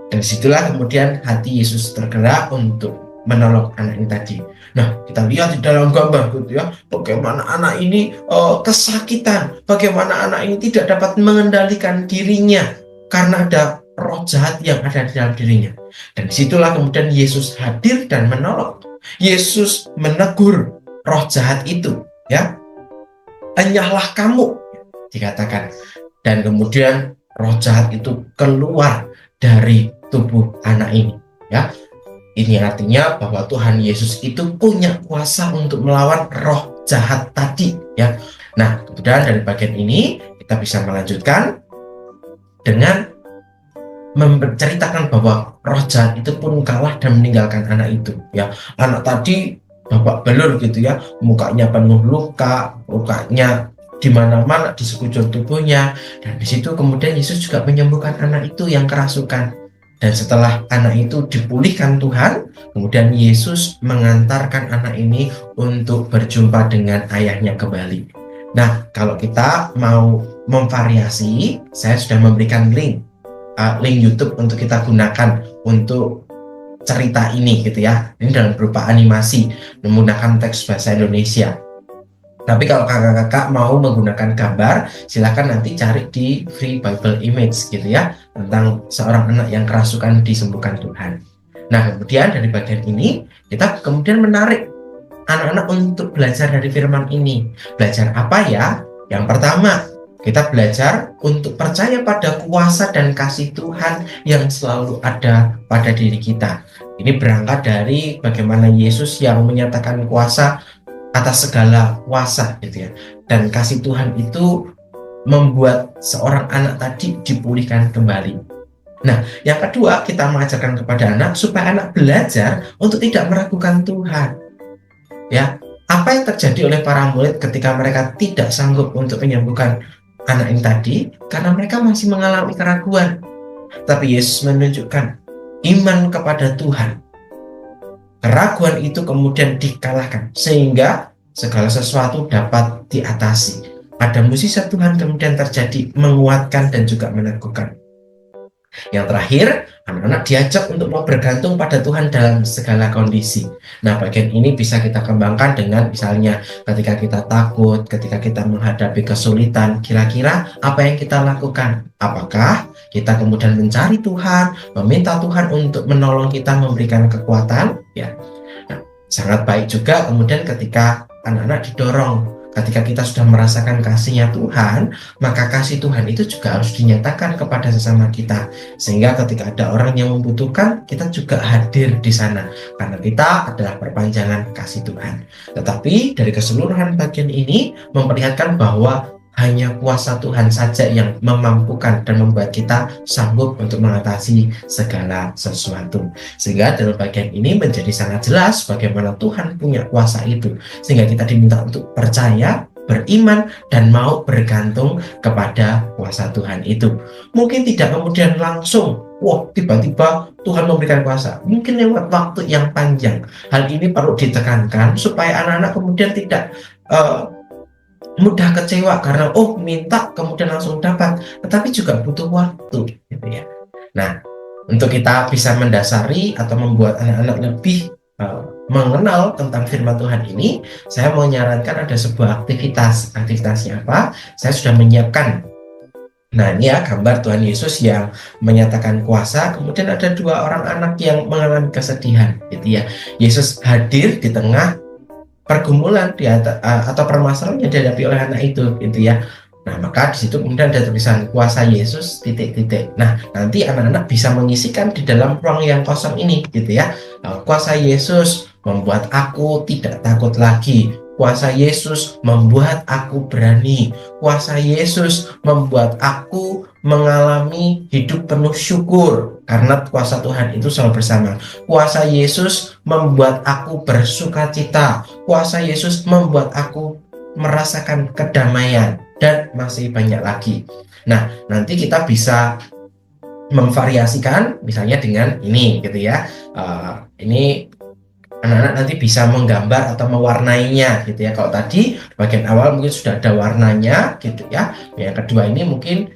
Dan situlah kemudian hati Yesus tergerak untuk menolong anak ini tadi. Nah, kita lihat di dalam gambar gitu ya, bagaimana anak ini kesakitan, bagaimana anak ini tidak dapat mengendalikan dirinya karena ada roh jahat yang ada di dalam dirinya. Dan disitulah kemudian Yesus hadir dan menolong. Yesus menegur roh jahat itu ya. Enyahlah kamu, dikatakan. Dan kemudian roh jahat itu keluar dari tubuh anak ini, ya. Ini artinya bahwa Tuhan Yesus itu punya kuasa untuk melawan roh jahat tadi, ya. Nah, kemudian dari bagian ini kita bisa melanjutkan dengan menceritakan bahwa roh jahat itu pun kalah dan meninggalkan anak itu, ya. Anak tadi babak belur gitu ya, mukanya penuh luka, lukanya di mana-mana di sekujur tubuhnya, dan di situ kemudian Yesus juga menyembuhkan anak itu yang kerasukan. Dan setelah anak itu dipulihkan Tuhan, kemudian Yesus mengantarkan anak ini untuk berjumpa dengan ayahnya kembali. Nah, kalau kita mau memvariasi, saya sudah memberikan link YouTube untuk kita gunakan untuk cerita ini gitu ya. Ini dalam berupa animasi menggunakan teks bahasa Indonesia. Tapi kalau kakak-kakak mau menggunakan gambar, silakan nanti cari di Free Bible Image gitu ya, tentang seorang anak yang kerasukan disembuhkan Tuhan. Nah, kemudian dari bagian ini kita kemudian menarik anak-anak untuk belajar dari firman ini. Belajar apa ya? Yang pertama, kita belajar untuk percaya pada kuasa dan kasih Tuhan yang selalu ada pada diri kita. Ini berangkat dari bagaimana Yesus yang menyatakan kuasa atas segala kuasa gitu ya. Dan kasih Tuhan itu membuat seorang anak tadi dipulihkan kembali. Nah, yang kedua, kita mengajarkan kepada anak supaya anak belajar untuk tidak meragukan Tuhan. Ya, apa yang terjadi oleh para murid ketika mereka tidak sanggup untuk menyembuhkan anak ini tadi? Karena mereka masih mengalami keraguan. Tapi Yesus menunjukkan iman kepada Tuhan. Keraguan itu kemudian dikalahkan sehingga segala sesuatu dapat diatasi. Ada mukjizat Tuhan kemudian terjadi, menguatkan dan juga meneguhkan. Yang terakhir, anak-anak diajak untuk mau bergantung pada Tuhan dalam segala kondisi. Nah, bagian ini bisa kita kembangkan dengan misalnya ketika kita takut, ketika kita menghadapi kesulitan, kira-kira apa yang kita lakukan? Apakah kita kemudian mencari Tuhan, meminta Tuhan untuk menolong kita, memberikan kekuatan? Ya. Nah, sangat baik juga kemudian ketika anak-anak didorong. Ketika kita sudah merasakan kasihnya Tuhan, maka kasih Tuhan itu juga harus dinyatakan kepada sesama kita. Sehingga ketika ada orang yang membutuhkan, kita juga hadir di sana. Karena kita adalah perpanjangan kasih Tuhan. Tetapi dari keseluruhan bagian ini memperlihatkan bahwa hanya kuasa Tuhan saja yang memampukan dan membuat kita sanggup untuk mengatasi segala sesuatu. Sehingga dalam bagian ini menjadi sangat jelas bagaimana Tuhan punya kuasa itu. Sehingga kita diminta untuk percaya, beriman, dan mau bergantung kepada kuasa Tuhan itu. Mungkin tidak kemudian langsung, wah tiba-tiba Tuhan memberikan kuasa. Mungkin lewat waktu yang panjang. Hal ini perlu ditekankan supaya anak-anak kemudian tidak mudah kecewa karena minta kemudian langsung dapat, tetapi juga butuh waktu gitu ya. Nah, untuk kita bisa mendasari atau membuat anak-anak lebih mengenal tentang firman Tuhan ini, saya mau menyarankan ada sebuah aktivitas. Aktivitasnya apa? Saya sudah menyiapkan. Nah, ini ya gambar Tuhan Yesus yang menyatakan kuasa, kemudian ada dua orang anak yang mengalami kesedihan gitu ya. Yesus hadir di tengah pergumulan atau permasalahan yang dihadapi oleh anak itu gitu ya. Nah, maka di situ kemudian ada tulisan kuasa Yesus titik-titik. Nah, nanti anak-anak bisa mengisikan di dalam ruang yang kosong ini gitu ya. Kuasa Yesus membuat aku tidak takut lagi. Kuasa Yesus membuat aku berani. Kuasa Yesus membuat aku mengalami hidup penuh syukur karena kuasa Tuhan itu selalu bersama. Kuasa Yesus membuat aku bersukacita. Kuasa Yesus membuat aku merasakan kedamaian, dan masih banyak lagi. Nah, nanti kita bisa memvariasikan misalnya dengan ini gitu ya. Ini anak-anak nanti bisa menggambar atau mewarnainya gitu ya. Kalau tadi bagian awal mungkin sudah ada warnanya gitu ya. Yang kedua ini mungkin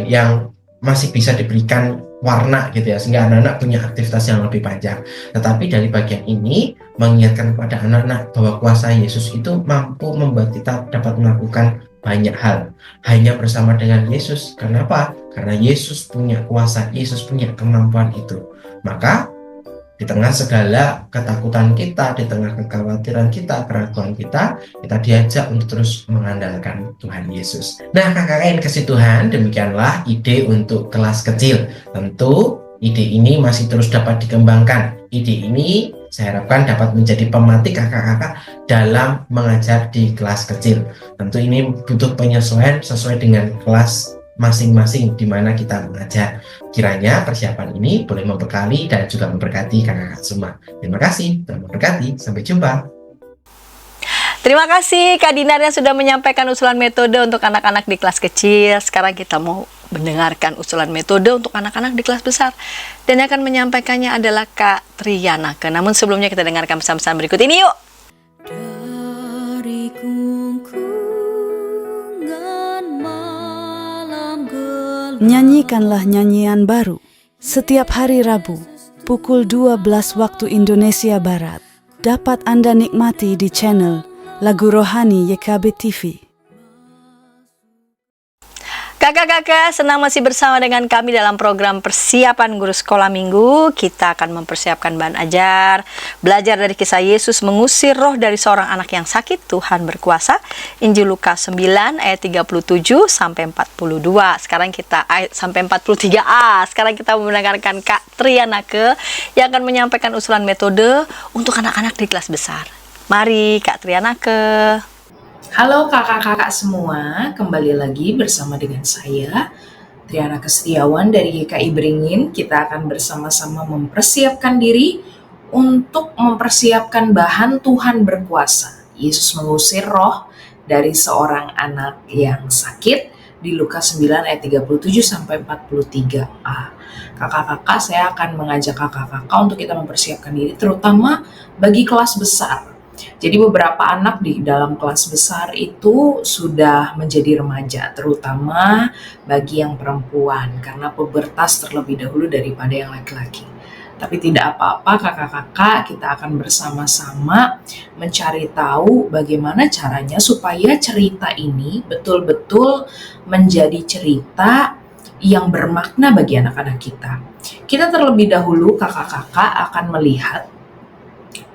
yang masih bisa diberikan warna gitu ya, sehingga anak-anak punya aktivitas yang lebih panjang. Tetapi dari bagian ini mengingatkan kepada anak-anak bahwa kuasa Yesus itu mampu membuat kita dapat melakukan banyak hal hanya bersama dengan Yesus. Kenapa? Karena Yesus punya kuasa, Yesus punya kemampuan itu. Maka Di tengah segala ketakutan kita, di tengah kekhawatiran kita, keraguan kita diajak untuk terus mengandalkan Tuhan Yesus. Nah, kakak yang kasih Tuhan, demikianlah ide untuk kelas kecil. Tentu ide ini masih terus dapat dikembangkan. Ide ini saya harapkan dapat menjadi pemantik kakak-kakak dalam mengajar di kelas kecil. Tentu ini butuh penyesuaian sesuai dengan kelas masing-masing di mana kita mengajar. Kiranya persiapan ini boleh membekali dan juga memberkati kakak-kakak semua. Terima kasih, Tuhan memberkati. Sampai jumpa. Terima kasih Kak Dinar yang sudah menyampaikan usulan metode untuk anak-anak di kelas kecil. Sekarang kita mau mendengarkan usulan metode untuk anak-anak di kelas besar. Dan yang akan menyampaikannya adalah Kak Trianake. Namun sebelumnya kita dengarkan pesan-pesan berikut ini yuk. Dari kungkungan malam gelap, Nyanyikanlah nyanyian baru setiap hari Rabu pukul 12 waktu Indonesia Barat. Dapat Anda nikmati di channel Lagu Rohani YKB TV. Kakak-kakak, senang masih bersama dengan kami dalam program persiapan guru sekolah minggu. Kita akan mempersiapkan bahan ajar, belajar dari kisah Yesus mengusir roh dari seorang anak yang sakit. Tuhan berkuasa. Injil Lukas 9 ayat 37 sampai 42. Sekarang kita sampai 43a. Sekarang kita mendengarkan Kak Trianake yang akan menyampaikan usulan metode untuk anak-anak di kelas besar. Mari Kak Trianake. Halo kakak-kakak semua, kembali lagi bersama dengan saya, Trianake Setiawan dari GKI Beringin. Kita akan bersama-sama mempersiapkan diri untuk mempersiapkan bahan Tuhan berkuasa. Yesus mengusir roh dari seorang anak yang sakit di Lukas 9 ayat 37 sampai 43a. Kakak-kakak, saya akan mengajak kakak-kakak untuk kita mempersiapkan diri, terutama bagi kelas besar. Jadi beberapa anak di dalam kelas besar itu sudah menjadi remaja, terutama bagi yang perempuan, karena pubertas terlebih dahulu daripada yang laki-laki. Tapi tidak apa-apa kakak-kakak, kita akan bersama-sama mencari tahu bagaimana caranya supaya cerita ini betul-betul menjadi cerita yang bermakna bagi anak-anak kita. Kita terlebih dahulu kakak-kakak akan melihat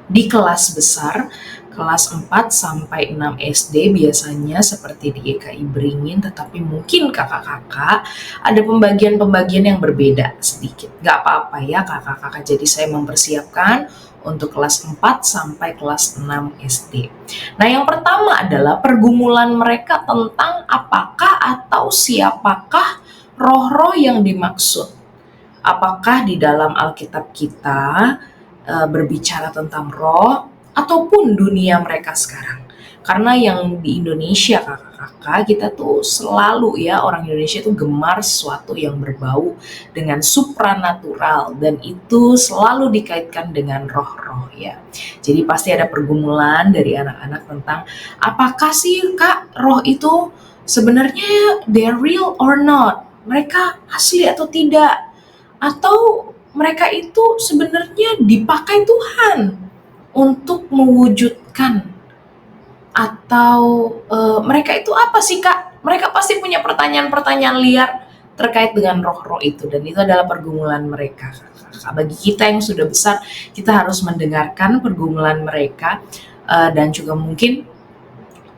di kelas besar, kelas 4 sampai 6 SD biasanya seperti di GKI Beringin, tetapi mungkin kakak-kakak ada pembagian-pembagian yang berbeda sedikit. Gak apa-apa ya kakak-kakak, jadi saya mempersiapkan untuk kelas 4 sampai kelas 6 SD. Nah, yang pertama adalah pergumulan mereka tentang apakah atau siapakah roh-roh yang dimaksud. Apakah di dalam Alkitab kita berbicara tentang roh ataupun dunia mereka sekarang. Karena yang di Indonesia kakak-kakak, kita tuh selalu ya, orang Indonesia tuh gemar sesuatu yang berbau dengan supranatural, dan itu selalu dikaitkan dengan roh-roh ya. Jadi pasti ada pergumulan dari anak-anak tentang apakah sih Kak roh itu sebenarnya they're real or not? Mereka asli atau tidak? Atau mereka itu sebenarnya dipakai Tuhan untuk mewujudkan, atau mereka itu apa sih Kak? Mereka pasti punya pertanyaan-pertanyaan liar terkait dengan roh-roh itu, dan itu adalah pergumulan mereka. Bagi kita yang sudah besar, kita harus mendengarkan pergumulan mereka dan juga mungkin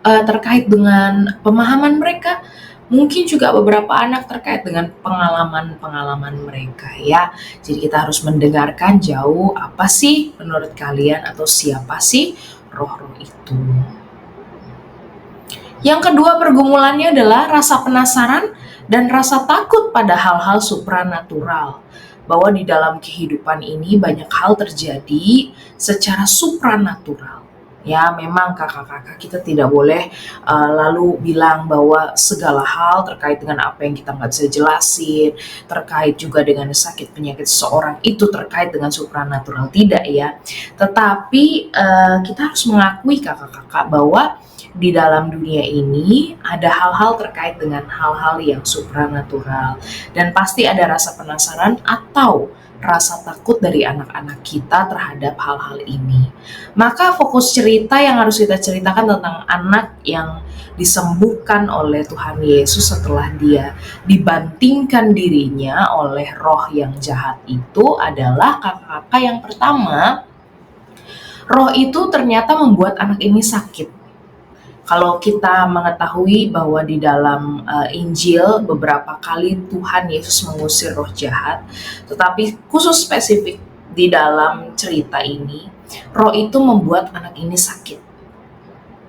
terkait dengan pemahaman mereka. Mungkin juga beberapa anak terkait dengan pengalaman-pengalaman mereka ya. Jadi kita harus mendengarkan jauh apa sih menurut kalian atau siapa sih roh-roh itu. Yang kedua pergumulannya adalah rasa penasaran dan rasa takut pada hal-hal supranatural. Bahwa di dalam kehidupan ini banyak hal terjadi secara supranatural. Ya, memang kakak-kakak kita tidak boleh lalu bilang bahwa segala hal terkait dengan apa yang kita nggak bisa jelasin, terkait juga dengan sakit penyakit seseorang itu terkait dengan supranatural, tidak ya. Tetapi kita harus mengakui kakak-kakak bahwa di dalam dunia ini ada hal-hal terkait dengan hal-hal yang supranatural, dan pasti ada rasa penasaran atau rasa takut dari anak-anak kita terhadap hal-hal ini. Maka fokus cerita yang harus kita ceritakan tentang anak yang disembuhkan oleh Tuhan Yesus setelah dia dibantingkan dirinya oleh roh yang jahat itu adalah kakak-kakak yang pertama, roh itu ternyata membuat anak ini sakit. Kalau kita mengetahui bahwa di dalam Injil beberapa kali Tuhan Yesus mengusir roh jahat, tetapi khusus spesifik di dalam cerita ini, roh itu membuat anak ini sakit.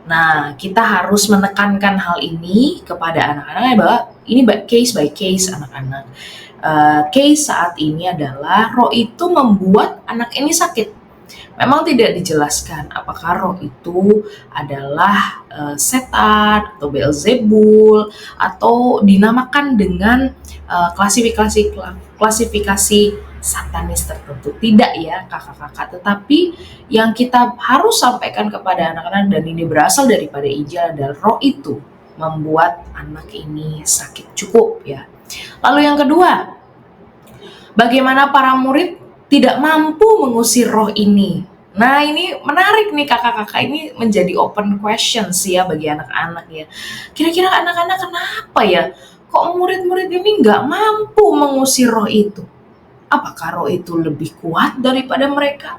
Nah, kita harus menekankan hal ini kepada anak-anak bahwa ini case by case anak-anak. Case saat ini adalah roh itu membuat anak ini sakit. Memang tidak dijelaskan apakah roh itu adalah setan atau Beelzebul atau dinamakan dengan klasifikasi satanis tertentu. Tidak ya kakak-kakak, tetapi yang kita harus sampaikan kepada anak-anak dan ini berasal daripada Injil adalah roh itu membuat anak ini sakit. Cukup ya. Lalu yang kedua, bagaimana para murid tidak mampu mengusir roh ini. Nah, ini menarik nih kakak-kakak, ini menjadi open question sih ya bagi anak-anak ya. Kira-kira anak-anak kenapa ya? Kok murid-murid ini nggak mampu mengusir roh itu? Apakah roh itu lebih kuat daripada mereka?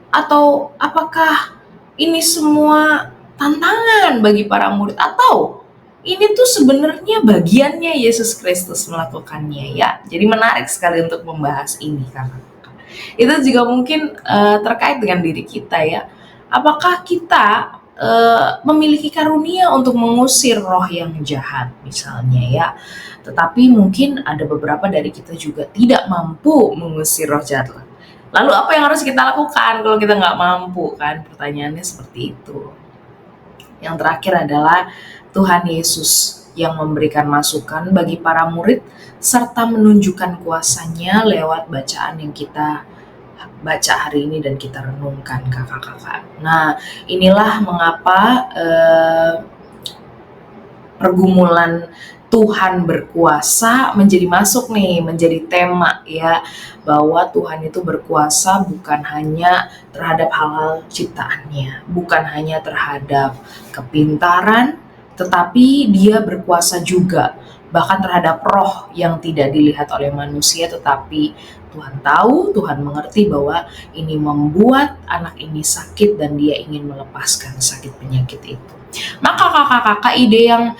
Atau apakah ini semua tantangan bagi para murid? Atau ini tuh sebenarnya bagiannya Yesus Kristus melakukannya ya. Jadi menarik sekali untuk membahas ini kakak. Itu juga mungkin terkait dengan diri kita ya. Apakah kita memiliki karunia untuk mengusir roh yang jahat misalnya ya. Tetapi mungkin ada beberapa dari kita juga tidak mampu mengusir roh jahat. Lalu apa yang harus kita lakukan kalau kita nggak mampu kan? Pertanyaannya seperti itu. Yang terakhir adalah Tuhan Yesus yang memberikan masukan bagi para murid serta menunjukkan kuasanya lewat bacaan yang kita baca hari ini dan kita renungkan kakak-kakak. Nah, inilah mengapa pergumulan Tuhan berkuasa menjadi masuk nih, menjadi tema ya, bahwa Tuhan itu berkuasa bukan hanya terhadap hal-hal ciptaannya, bukan hanya terhadap kepintaran, tetapi dia berkuasa juga bahkan terhadap roh yang tidak dilihat oleh manusia, tetapi Tuhan tahu, Tuhan mengerti bahwa ini membuat anak ini sakit dan dia ingin melepaskan sakit penyakit itu. Maka kakak-kakak, ide yang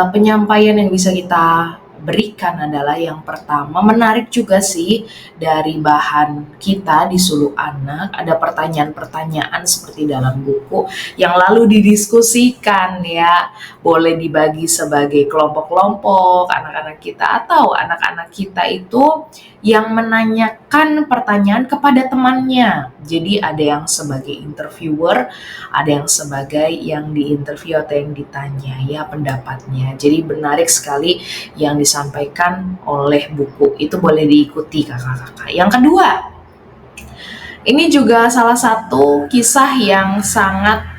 penyampaian yang bisa kita berikan adalah yang pertama, menarik juga sih dari bahan kita di Suluk Anak, ada pertanyaan-pertanyaan seperti dalam buku yang lalu didiskusikan ya, boleh dibagi sebagai kelompok-kelompok anak-anak kita atau anak-anak kita itu yang menanyakan pertanyaan kepada temannya. Jadi ada yang sebagai interviewer, ada yang sebagai yang diinterview atau yang ditanya ya pendapatnya. Jadi menarik sekali yang disampaikan oleh buku. Itu boleh diikuti kakak-kakak. Yang kedua, ini juga salah satu kisah yang sangat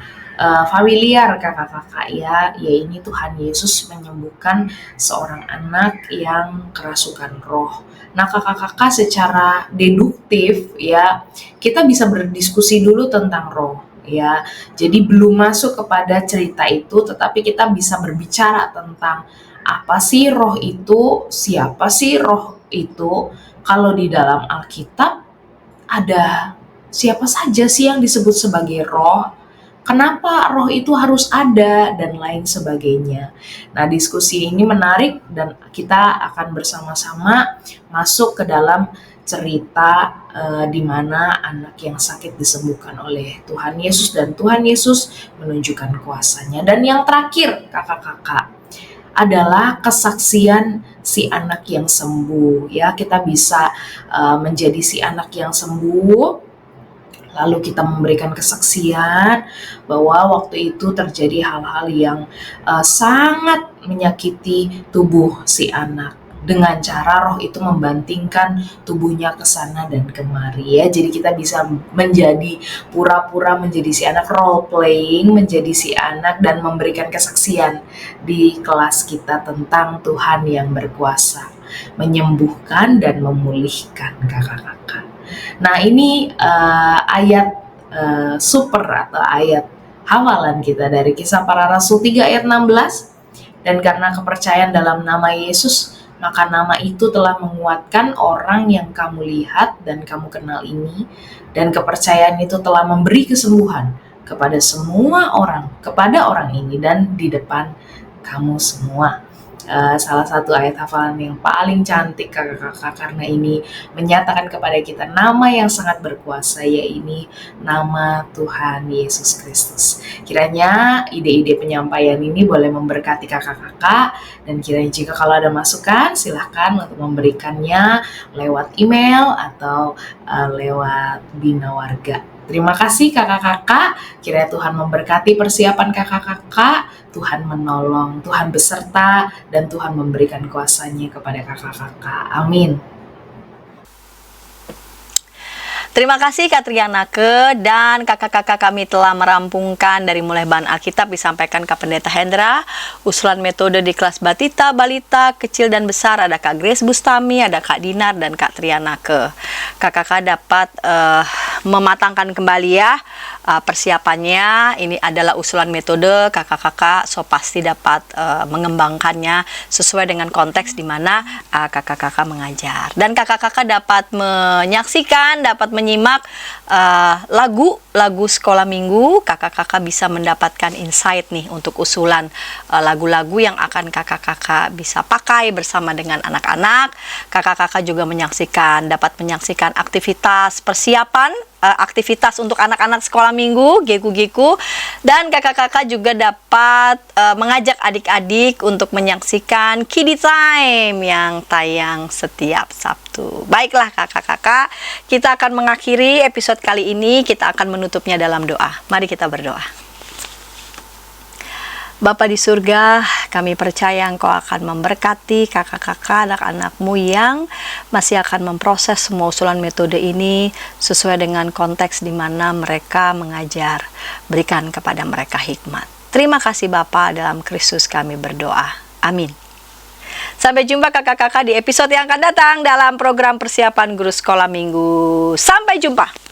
familiar kakak-kakak ya, yaitu Tuhan Yesus menyembuhkan seorang anak yang kerasukan roh. Nah kakak-kakak, secara deduktif ya, kita bisa berdiskusi dulu tentang roh ya. Jadi belum masuk kepada cerita itu, tetapi kita bisa berbicara tentang apa sih roh itu, siapa sih roh itu. Kalau di dalam Alkitab ada siapa saja sih yang disebut sebagai roh, kenapa roh itu harus ada, dan lain sebagainya. Nah, diskusi ini menarik dan kita akan bersama-sama masuk ke dalam cerita di mana anak yang sakit disembuhkan oleh Tuhan Yesus dan Tuhan Yesus menunjukkan kuasanya. Dan yang terakhir, kakak-kakak, adalah kesaksian si anak yang sembuh. Ya, kita bisa menjadi si anak yang sembuh. Lalu kita memberikan kesaksian bahwa waktu itu terjadi hal-hal yang sangat menyakiti tubuh si anak. Dengan cara roh itu membantingkan tubuhnya ke sana dan kemari ya. Jadi kita bisa menjadi pura-pura menjadi si anak, role playing menjadi si anak dan memberikan kesaksian di kelas kita tentang Tuhan yang berkuasa. menyembuhkan dan memulihkan kakak-kakak. Nah, ini ayat super atau ayat hafalan kita dari Kisah Para Rasul 3 ayat 16. Dan karena kepercayaan dalam nama Yesus, maka nama itu telah menguatkan orang yang kamu lihat dan kamu kenal ini, dan kepercayaan itu telah memberi kesembuhan kepada semua orang, kepada orang ini dan di depan kamu semua. Salah satu ayat hafalan yang paling cantik kakak-kakak, karena ini menyatakan kepada kita nama yang sangat berkuasa, yaitu nama Tuhan Yesus Kristus. Kiranya ide-ide penyampaian ini boleh memberkati kakak-kakak, dan kiranya jika kalau ada masukan silahkan untuk memberikannya lewat email atau lewat Bina Warga. Terima kasih kakak-kakak, kiranya Tuhan memberkati persiapan kakak-kakak, Tuhan menolong, Tuhan beserta, dan Tuhan memberikan kuasa-Nya kepada kakak-kakak. Amin. Terima kasih Kak Trianake, dan kakak-kakak kami telah merampungkan dari mulai bahan Alkitab disampaikan ke Pendeta Hendra, usulan metode di kelas Batita, Balita, kecil dan besar, ada Kak Grace Bustami, ada Kak Dinar, dan Kak Trianake. Kakak-kakak dapat mematangkan kembali ya persiapannya. Ini adalah usulan metode, kakak-kakak so pasti dapat mengembangkannya sesuai dengan konteks di mana kakak-kakak mengajar. Dan kakak-kakak dapat menyaksikan, dapat menyimak lagu sekolah minggu. Kakak-kakak bisa mendapatkan insight nih untuk usulan lagu-lagu yang akan kakak-kakak bisa pakai bersama dengan anak-anak. Kakak-kakak juga dapat menyaksikan aktivitas persiapan, aktivitas untuk anak-anak sekolah minggu, geku-geku, dan kakak-kakak juga dapat mengajak adik-adik untuk menyaksikan Kiddie Time yang tayang setiap Sabtu. Baiklah kakak-kakak, kita akan mengakhiri episode kali ini, kita akan menutupnya dalam doa. Mari kita berdoa. Bapa di surga, kami percaya Engkau akan memberkati kakak-kakak, anak-anakmu yang masih akan memproses semua usulan metode ini sesuai dengan konteks di mana mereka mengajar. Berikan kepada mereka hikmat. Terima kasih Bapa, dalam Kristus kami berdoa. Amin. Sampai jumpa kakak-kakak di episode yang akan datang dalam program persiapan guru sekolah minggu. Sampai jumpa.